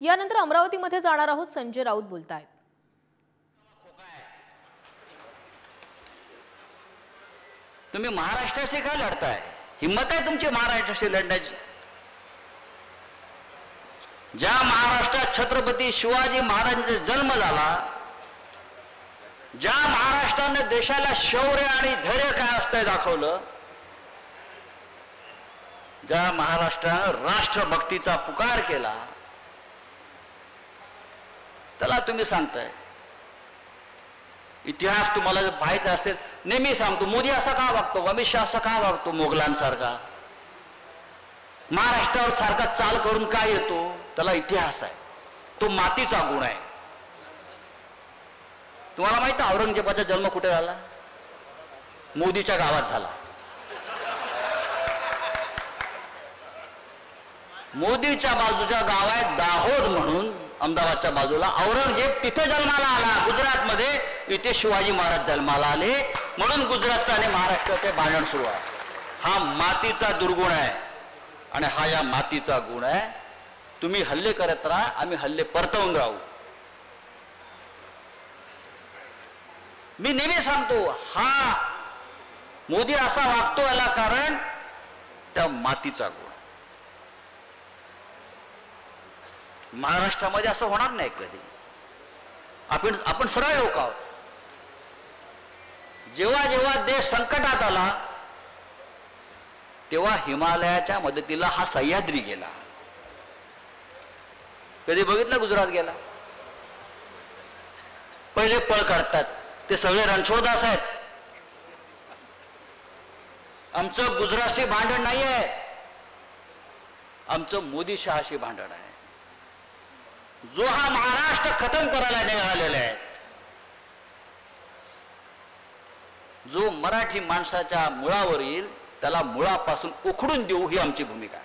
यानंतर अमरावतीमध्ये जाणार आहोत. संजय राऊत बोलतायत. तुम्ही महाराष्ट्राशी का लढताय? हिम्मत आहे तुमची महाराष्ट्राशी लढण्याची? ज्या महाराष्ट्रात छत्रपती शिवाजी महाराजांचा जन्म झाला, ज्या महाराष्ट्राने देशाला शौर्य आणि धैर्य काय असतंय दाखवलं, ज्या महाराष्ट्रानं राष्ट्रभक्तीचा पुकार केला, त्याला तुम्ही सांगताय. इतिहास तुम्हाला जर माहित असेल, नेहमी सांगतो मोदी असा का वागतो, अमित शहा असा का वागतो, मोगलांसारखा महाराष्ट्रावर सारखा चाल करून काय येतो? त्याला इतिहास आहे. तो मातीचा गुण आहे. तुम्हाला माहित आहे औरंगजेबाचा जन्म कुठे झाला? मोदीच्या गावात झाला. मोदीच्या बाजूच्या गाव आहे दाहोद म्हणून, अहमदाबादच्या बाजूला. औरंगजेब तिथे जन्माला आला, गुजरातमध्ये. इथे शिवाजी महाराज जन्माला आले, म्हणून गुजरातचं आणि महाराष्ट्राचे भांडण सुरू आहे. हा मातीचा दुर्गुण आहे आणि हा या मातीचा गुण आहे. तुम्ही हल्ले करत राहा, आम्ही हल्ले परतवून राहू. मी नेहमी सांगतो, हा मोदी असा वागतो याला कारण त्या मातीचा गुण. महाराष्ट्रामध्ये असं होणार नाही कधी. आपण सरळ लोक आहोत. जेव्हा जेव्हा देश संकटात आला, तेव्हा हिमालयाच्या मदतीला हा सह्याद्री गेला. कधी बघितलं गुजरात गेला? पहिले पळ काढतात ते सगळे रणछोडदास आहेत. आमचं गुजरातशी भांडण नाही आहे, आमचं मोदी शहाशी भांडण आहे. जो हा महाराष्ट्र खतम करायला निघालेला आहे, जो मराठी माणसाच्या मुळावर येईल त्याला मुळापासून उखडून देऊ, ही आमची भूमिका आहे.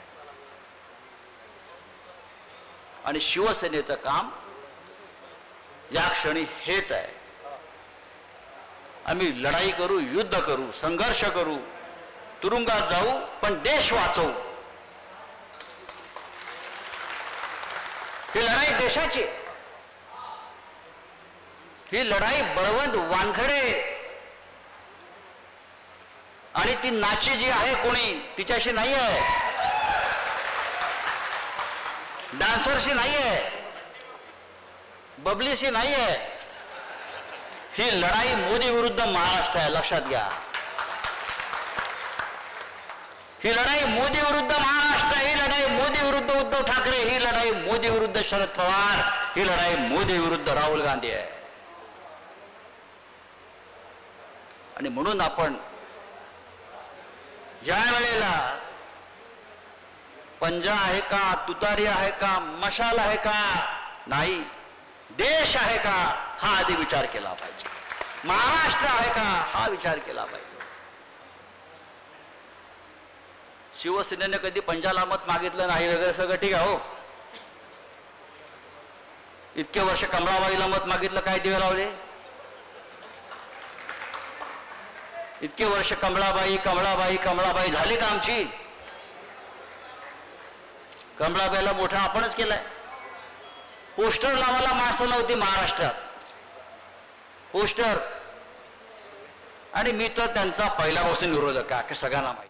आणि शिवसेनेचं काम या क्षणी हेच आहे. आम्ही लढाई करू, युद्ध करू, संघर्ष करू, तुरुंगात जाऊ, पण देश वाचवू. ही लढाई देशाची. ही लढाई बळवंत वानखडे आणि ती नाची जी आहे कोणी, तिच्याशी नाही आहे, डान्सरशी नाही आहे, बबलीशी नाही आहे. ही लढाई मोदी विरुद्ध महाराष्ट्र आहे, लक्षात घ्या. ही लढाई मोदी विरुद्ध महाराष्ट्र, ही लढाई मोदी विरुद्ध उद्धव ठाकरे, ही लढाई मोदी विरुद्ध शरद पवार, ही लढाई मोदी विरुद्ध राहुल गांधी आहे. आणि म्हणून आपण ज्या वेळेला पंजा आहे का, तुतारी आहे का, मशाल आहे का, नाही, देश आहे का, हा आधी विचार केला पाहिजे. महाराष्ट्र आहे का, हा विचार केला पाहिजे. शिवसेनेने कधी पंजाला मत मागितलं नाही वगैरे सगळं ठीक आहे. हो, इतके वर्ष कमळाबाईला मत मागितलं, काय दिवे लावले? इतके वर्ष कमळाबाई कमळाबाई कमळाबाई झाली का आमची? कमळाबाईला मोठा आपणच केलाय. पोस्टर लावायला माणसं नव्हती महाराष्ट्रात, पोस्टर. आणि मी तर त्यांचा पहिल्यापासून विरोधक आहे, सगळ्यांना माहिती.